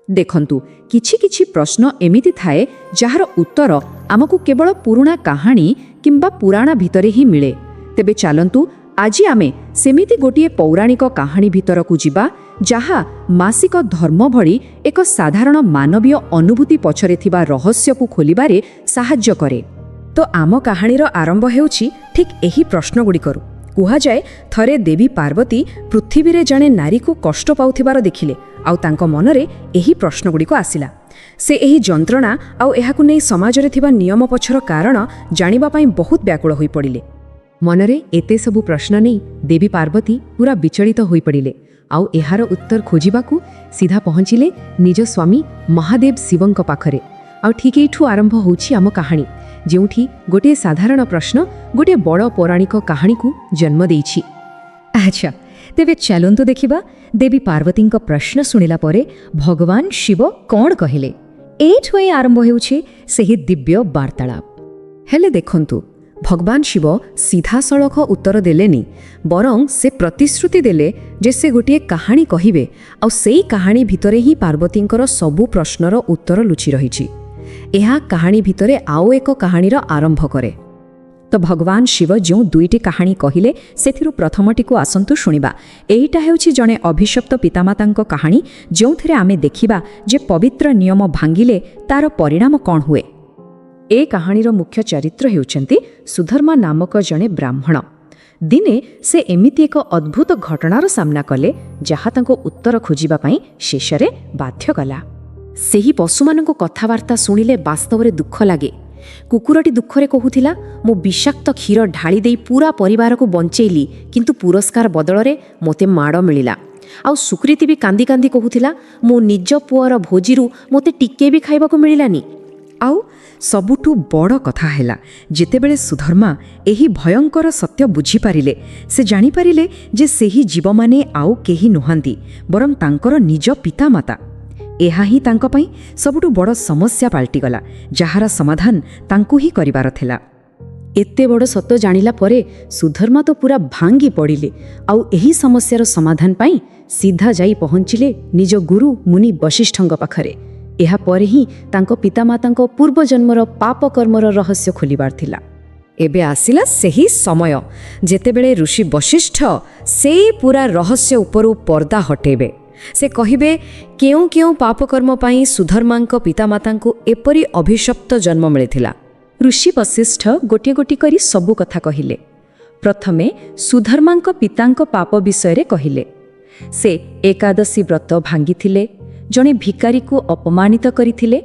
ଦେଖନ୍ତୁ କିଛି କିଛି ପ୍ରଶ୍ନ ଏମିତି ଥାଏ ଯାହାର ଉତ୍ତର ଆମକୁ କେବଳ ପୁରୁଣା କାହାଣୀ କିମ୍ବା ପୁରାଣ ଭିତରେ ହିଁ ମିଳେ। ତେବେ ଚାଲନ୍ତୁ ଆଜି ଆମେ ସେମିତି ଗୋଟିଏ ପୌରାଣିକ କାହାଣୀ ଭିତରକୁ ଯିବା ଯାହା ମାସିକ ଧର୍ମ ଭଳି ଏକ ସାଧାରଣ ମାନବୀୟ ଅନୁଭୂତି ପଛରେ ଥିବା ରହସ୍ୟକୁ ଖୋଲିବାରେ ସାହାଯ୍ୟ କରେ। ତ ଆମ କାହାଣୀର ଆରମ୍ଭ ହେଉଛି ଠିକ୍ ଏହି ପ୍ରଶ୍ନଗୁଡ଼ିକରୁ। କୁହାଯାଏ ଥରେ ଦେବୀ ପାର୍ବତୀ ପୃଥିବୀରେ ଜଣେ ନାରୀକୁ କଷ୍ଟ ପାଉଥିବାର ଦେଖିଲେ ଆଉ ତାଙ୍କ ମନରେ ଏହି ପ୍ରଶ୍ନଗୁଡ଼ିକ ଆସିଲା। ସେ ଏହି ଯନ୍ତ୍ରଣା ଆଉ ଏହାକୁ ନେଇ ସମାଜରେ ଥିବା ନିୟମ ପଛର କାରଣ ଜାଣିବା ପାଇଁ ବହୁତ ବ୍ୟାକୁଳ ହୋଇପଡ଼ିଲେ। ମନରେ ଏତେ ସବୁ ପ୍ରଶ୍ନ ନେଇ ଦେବୀ ପାର୍ବତୀ ପୁରା ବିଚଳିତ ହୋଇପଡ଼ିଲେ ଆଉ ଏହାର ଉତ୍ତର ଖୋଜିବାକୁ ସିଧା ପହଞ୍ଚିଲେ ନିଜ ସ୍ୱାମୀ ମହାଦେବ ଶିବଙ୍କ ପାଖରେ। ଆଉ ଠିକ୍ ଏଇଠୁ ଆରମ୍ଭ ହେଉଛି ଆମ କାହାଣୀ, ଯେଉଁଠି ଗୋଟିଏ ସାଧାରଣ ପ୍ରଶ୍ନ ଗୋଟିଏ ବଡ଼ ପୌରାଣିକ କାହାଣୀକୁ ଜନ୍ମ ଦେଇଛି। ଆଚ୍ଛା, ତେବେ ଚାଲନ୍ତୁ ଦେଖିବା ଦେବୀ ପାର୍ବତୀଙ୍କ ପ୍ରଶ୍ନ ଶୁଣିଲା ପରେ ଭଗବାନ ଶିବ କ'ଣ କହିଲେ। ଏଇଠୁ ହିଁ ଆରମ୍ଭ ହେଉଛି ସେହି ଦିବ୍ୟ ବାର୍ତ୍ତାଳାପ। ହେଲେ ଦେଖନ୍ତୁ, ଭଗବାନ ଶିବ ସିଧାସଳଖ ଉତ୍ତର ଦେଲେନି, ବରଂ ସେ ପ୍ରତିଶ୍ରୁତି ଦେଲେ ଯେ ସେ ଗୋଟିଏ କାହାଣୀ କହିବେ ଆଉ ସେଇ କାହାଣୀ ଭିତରେ ହିଁ ପାର୍ବତୀଙ୍କର ସବୁ ପ୍ରଶ୍ନର ଉତ୍ତର ଲୁଚି ରହିଛି। ଏହା କାହାଣୀ ଭିତରେ ଆଉ ଏକ କାହାଣୀର ଆରମ୍ଭ କରେ। ତ ଭଗବାନ ଶିବ ଯେଉଁ ଦୁଇଟି କାହାଣୀ କହିଲେ ସେଥିରୁ ପ୍ରଥମଟିକୁ ଆସନ୍ତୁ ଶୁଣିବା। ଏଇଟା ହେଉଛି ଜଣେ ଅଭିଶପ୍ତ ପିତାମାତାଙ୍କ କାହାଣୀ, ଯେଉଁଥିରେ ଆମେ ଦେଖିବା ଯେ ପବିତ୍ର ନିୟମ ଭାଙ୍ଗିଲେ ତାର ପରିଣାମ କ'ଣ ହୁଏ। ଏ କାହାଣୀର ମୁଖ୍ୟ ଚରିତ୍ର ହେଉଛନ୍ତି ସୁଧର୍ମା ନାମକ ଜଣେ ବ୍ରାହ୍ମଣ। ଦିନେ ସେ ଏମିତି ଏକ ଅଦ୍ଭୁତ ଘଟଣାର ସାମ୍ନା କଲେ ଯାହା ତାଙ୍କୁ ଉତ୍ତର ଖୋଜିବା ପାଇଁ ଶେଷରେ ବାଧ୍ୟ କଲା। ସେହି ପଶୁମାନଙ୍କ କଥାବାର୍ତ୍ତା ଶୁଣିଲେ ବାସ୍ତବରେ ଦୁଃଖ ଲାଗେ। କୁକୁରଟି ଦୁଃଖରେ କହୁଥିଲା, ମୁଁ ବିଷାକ୍ତ କ୍ଷୀର ଢାଳି ଦେଇ ପୁରା ପରିବାରକୁ ବଞ୍ଚେଇଲି, କିନ୍ତୁ ପୁରସ୍କାର ବଦଳରେ ମୋତେ ମାଡ଼ ମିଳିଲା। ଆଉ ସୁକୃତି ବି କାନ୍ଦି କାନ୍ଦି କହୁଥିଲା, ମୋ ନିଜ ପୁଅର ଭୋଜିରୁ ମୋତେ ଟିକେ ବି ଖାଇବାକୁ ମିଳିଲାନି। ଆଉ ସବୁଠୁ ବଡ଼ କଥା ହେଲା, ଯେତେବେଳେ ସୁଧର୍ମା ଏହି ଭୟଙ୍କର ସତ୍ୟ ବୁଝିପାରିଲେ, ସେ ଜାଣିପାରିଲେ ଯେ ସେହି ଜୀବମାନେ ଆଉ କେହି ନୁହନ୍ତି, ବରଂ ତାଙ୍କର ନିଜ ପିତାମାତା। ଏହା ହିଁ ତାଙ୍କ ପାଇଁ ସବୁଠୁ ବଡ଼ ସମସ୍ୟା ପାଲଟିଗଲା, ଯାହାର ସମାଧାନ ତାଙ୍କୁ ହିଁ କରିବାର ଥିଲା। ଏତେ ବଡ଼ ସତ୍ୟ ଜାଣିଲା ପରେ ସୁଧର୍ମା ତ ପୁରା ଭାଙ୍ଗି ପଡ଼ିଲେ ଆଉ ଏହି ସମସ୍ୟାର ସମାଧାନ ପାଇଁ ସିଧା ଯାଇ ପହଞ୍ଚିଲେ ନିଜ ଗୁରୁ ମୁନି ବଶିଷ୍ଠଙ୍କ ପାଖରେ। ଏହାପରେ ହିଁ ତାଙ୍କ ପିତାମାତାଙ୍କ ପୂର୍ବଜନ୍ମର ପାପକର୍ମର ରହସ୍ୟ ଖୋଲିବାର ଥିଲା। ଏବେ ଆସିଲା ସେହି ସମୟ ଯେତେବେଳେ ଋଷି ବଶିଷ୍ଠ ସେଇ ପୁରା ରହସ୍ୟ ଉପରୁ ପର୍ଦ୍ଦା ହଟେଇବେ। ସେ କହିବେ କେଉଁ କେଉଁ ପାପକର୍ମ ପାଇଁ ସୁଧର୍ମାଙ୍କ ପିତାମାତାଙ୍କୁ ଏପରି ଅଭିଶପ୍ତ ଜନ୍ମ ମିଳିଥିଲା। ଋଷି ବଶିଷ୍ଠ ଗୋଟିଏ ଗୋଟି କରି ସବୁ କଥା କହିଲେ। ପ୍ରଥମେ ସୁଧର୍ମାଙ୍କ ପିତାଙ୍କ ପାପ ବିଷୟରେ କହିଲେ। ସେ ଏକାଦଶୀ ବ୍ରତ ଭାଙ୍ଗିଥିଲେ, ଜଣେ ଭିକାରୀକୁ ଅପମାନିତ କରିଥିଲେ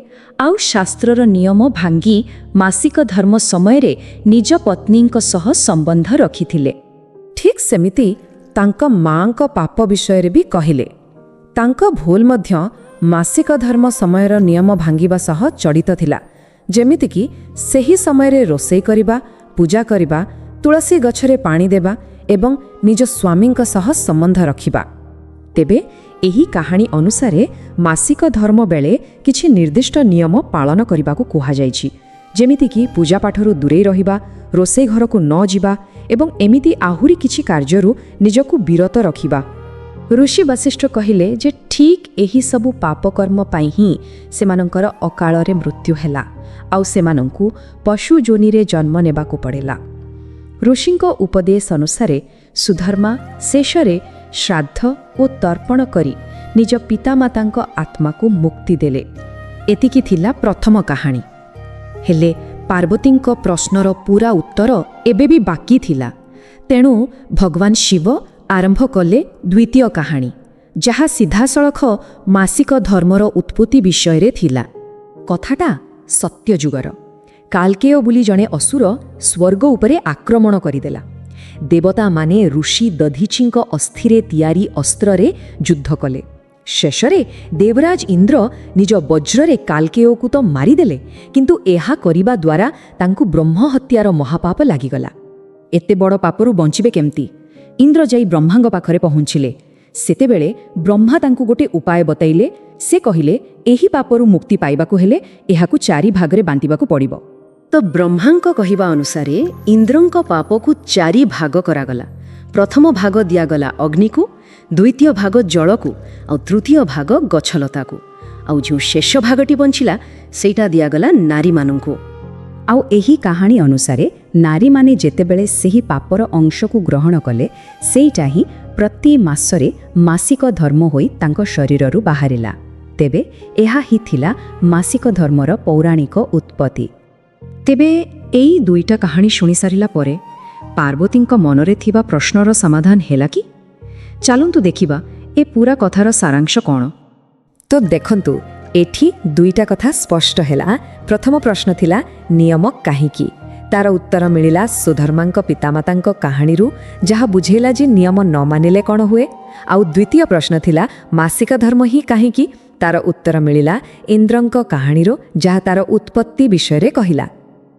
ଆଉ ଶାସ୍ତ୍ରର ନିୟମ ଭାଙ୍ଗି ମାସିକ ଧର୍ମ ସମୟରେ ନିଜ ପତ୍ନୀଙ୍କ ସହ ସମ୍ବନ୍ଧ ରଖିଥିଲେ। ଠିକ୍ ସେମିତି ତାଙ୍କ ମାଙ୍କ ପାପ ବିଷୟରେ ବି କହିଲେ। ତାଙ୍କ ଭୁଲ ମଧ୍ୟ ମାସିକ ଧର୍ମ ସମୟର ନିୟମ ଭାଙ୍ଗିବା ସହ ଜଡ଼ିତ ଥିଲା, ଯେମିତିକି ସେହି ସମୟରେ ରୋଷେଇ କରିବା, ପୂଜା କରିବା, ତୁଳସୀ ଗଛରେ ପାଣି ଦେବା ଏବଂ ନିଜ ସ୍ୱାମୀଙ୍କ ସହ ସମ୍ବନ୍ଧ ରଖିବା। ତେବେ ଏହି କାହାଣୀ ଅନୁସାରେ ମାସିକ ଧର୍ମ ବେଳେ କିଛି ନିର୍ଦ୍ଦିଷ୍ଟ ନିୟମ ପାଳନ କରିବାକୁ କୁହାଯାଇଛି, ଯେମିତିକି ପୂଜାପାଠରୁ ଦୂରେଇ ରହିବା, ରୋଷେଇ ଘରକୁ ନ ଯିବା ଏବଂ ଏମିତି ଆହୁରି କିଛି କାର୍ଯ୍ୟରୁ ନିଜକୁ ବିରତ ରଖିବା। ଋଷି ବଶିଷ୍ଠ କହିଲେ ଯେ ଠିକ୍ ଏହି ସବୁ ପାପକର୍ମ ପାଇଁ ହିଁ ସେମାନଙ୍କର ଅକାଳରେ ମୃତ୍ୟୁ ହେଲା ଆଉ ସେମାନଙ୍କୁ ପଶୁ ଯୋନିରେ ଜନ୍ମ ନେବାକୁ ପଡ଼ିଲା। ଋଷିଙ୍କ ଉପଦେଶ ଅନୁସାରେ ସୁଧର୍ମା ଶେଷରେ ଶ୍ରାଦ୍ଧ ଓ ତର୍ପଣ କରି ନିଜ ପିତାମାତାଙ୍କ ଆତ୍ମାକୁ ମୁକ୍ତି ଦେଲେ। ଏତିକି ଥିଲା ପ୍ରଥମ କାହାଣୀ। ହେଲେ ପାର୍ବତୀଙ୍କ ପ୍ରଶ୍ନର ପୂରା ଉତ୍ତର ଏବେ ବି ବାକି ଥିଲା। ତେଣୁ ଭଗବାନ ଶିବ ଆରମ୍ଭ କଲେ ଦ୍ୱିତୀୟ କାହାଣୀ, ଯାହା ସିଧାସଳଖ ମାସିକ ଧର୍ମର ଉତ୍ପତ୍ତି ବିଷୟରେ ଥିଲା। କଥାଟା ସତ୍ୟଯୁଗର। କାଲକେୟ ବୋଲି ଜଣେ ଅସୁର ସ୍ୱର୍ଗ ଉପରେ ଆକ୍ରମଣ କରିଦେଲା। ଦେବତାମାନେ ଋଷି ଦଧିଚିଙ୍କ ଅସ୍ଥିରେ ତିଆରି ଅସ୍ତ୍ରରେ ଯୁଦ୍ଧ କଲେ। ଶେଷରେ ଦେବରାଜ ଇନ୍ଦ୍ର ନିଜ ବଜ୍ରରେ କାଲକେୟକୁ ତ ମାରିଦେଲେ, କିନ୍ତୁ ଏହା କରିବା ଦ୍ୱାରା ତାଙ୍କୁ ବ୍ରହ୍ମ ହତ୍ୟାର ମହାପାପ ଲାଗିଗଲା। ଏତେ ବଡ଼ ପାପରୁ ବଞ୍ଚିବେ କେମିତି? ଇନ୍ଦ୍ର ଯାଇ ବ୍ରହ୍ମାଙ୍କ ପାଖରେ ପହଞ୍ଚିଲେ। ସେତେବେଳେ ବ୍ରହ୍ମା ତାଙ୍କୁ ଗୋଟିଏ ଉପାୟ ବତାଇଲେ। ସେ କହିଲେ, ଏହି ପାପରୁ ମୁକ୍ତି ପାଇବାକୁ ହେଲେ ଏହାକୁ 4 ଭାଗରେ ବାଣ୍ଟିବାକୁ ପଡ଼ିବ। ତ ବ୍ରହ୍ମାଙ୍କ କହିବା ଅନୁସାରେ ଇନ୍ଦ୍ରଙ୍କ ପାପକୁ 4 ଭାଗ କରାଗଲା। ପ୍ରଥମ ଭାଗ ଦିଆଗଲା ଅଗ୍ନିକୁ, ଦ୍ୱିତୀୟ ଭାଗ ଜଳକୁ ଆଉ ତୃତୀୟ ଭାଗ ଗଛଲତାକୁ। आउ जो शेष भागटी बंचिला सेटा दियागला नारी मानंकु। आउ एही काहानी अनुसारे नारीमाने जेतेबेले सेही पापर अंशକୁ ଗ୍ରହଣ କଲେ ସେଇଟା ହିଁ ପ୍ରତି ମାସରେ ମାସିକ ଧର୍ମ ହୋଇ ତାଙ୍କ ଶରୀରରୁ ବାହାରିଲା। ତେବେ ଏହା ହିଁ ଥିଲା ମାସିକ ଧର୍ମର ପୌରାଣିକ ଉତ୍ପତ୍ତି। ତେବେ ଏଇ ଦୁଇଟା କାହାଣୀ ଶୁଣିସାରିଲା ପରେ ପାର୍ବତୀଙ୍କ ମନରେ ଥିବା ପ୍ରଶ୍ନର ସମାଧାନ ହେଲା କି? ଚାଲନ୍ତୁ ଦେଖିବା ଏ ପୁରା କଥାର ସାରାଂଶ କ'ଣ। ତ ଦେଖନ୍ତୁ, ଏଠି ଦୁଇଟା କଥା ସ୍ପଷ୍ଟ ହେଲା। ପ୍ରଥମ ପ୍ରଶ୍ନ ଥିଲା ନିୟମ କାହିଁକି? ତାର ଉତ୍ତର ମିଳିଲା ସୁଧର୍ମାଙ୍କ ପିତାମାତାଙ୍କ କାହାଣୀରୁ, ଯାହା ବୁଝେଇଲା ଯେ ନିୟମ ନ ମାନିଲେ କ'ଣ ହୁଏ। ଆଉ ଦ୍ୱିତୀୟ ପ୍ରଶ୍ନ ଥିଲା ମାସିକ ଧର୍ମ ହିଁ କାହିଁକି? ତାର ଉତ୍ତର ମିଳିଲା ଇନ୍ଦ୍ରଙ୍କ କାହାଣୀରୁ, ଯାହା ତାର ଉତ୍ପତ୍ତି ବିଷୟରେ କହିଲା।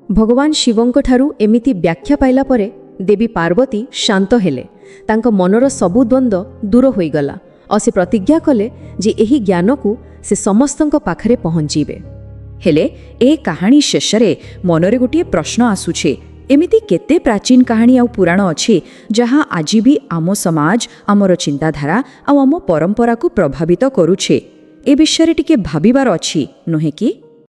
ଭଗବାନ ଶିବଙ୍କଠାରୁ ଏମିତି ବ୍ୟାଖ୍ୟା ପାଇଲା ପରେ ଦେବୀ ପାର୍ବତୀ ଶାନ୍ତ ହେଲେ। ତାଙ୍କ ମନର ସବୁ ଦ୍ୱନ୍ଦ୍ୱ ଦୂର ହୋଇଗଲା ଆଉ ସେ ପ୍ରତିଜ୍ଞା କଲେ ଯେ ଏହି ଜ୍ଞାନକୁ ସେ ସମସ୍ତଙ୍କ ପାଖରେ ପହଞ୍ଚିବେ। ହେଲେ ଏ କାହାଣୀ ଶେଷରେ ମନରେ ଗୋଟିଏ ପ୍ରଶ୍ନ ଆସୁଛେ, ଏମିତି କେତେ ପ୍ରାଚୀନ କାହାଣୀ ଆଉ ପୁରାଣ ଅଛି ଯାହା ଆଜି ବି ଆମ ସମାଜ, ଆମର ଚିନ୍ତାଧାରା ଆଉ ଆମ ପରମ୍ପରାକୁ ପ୍ରଭାବିତ କରୁଛେ। ଏ ବିଷୟରେ ଟିକେ ଭାବିବାର ଅଛି, ନୁହେଁ କି?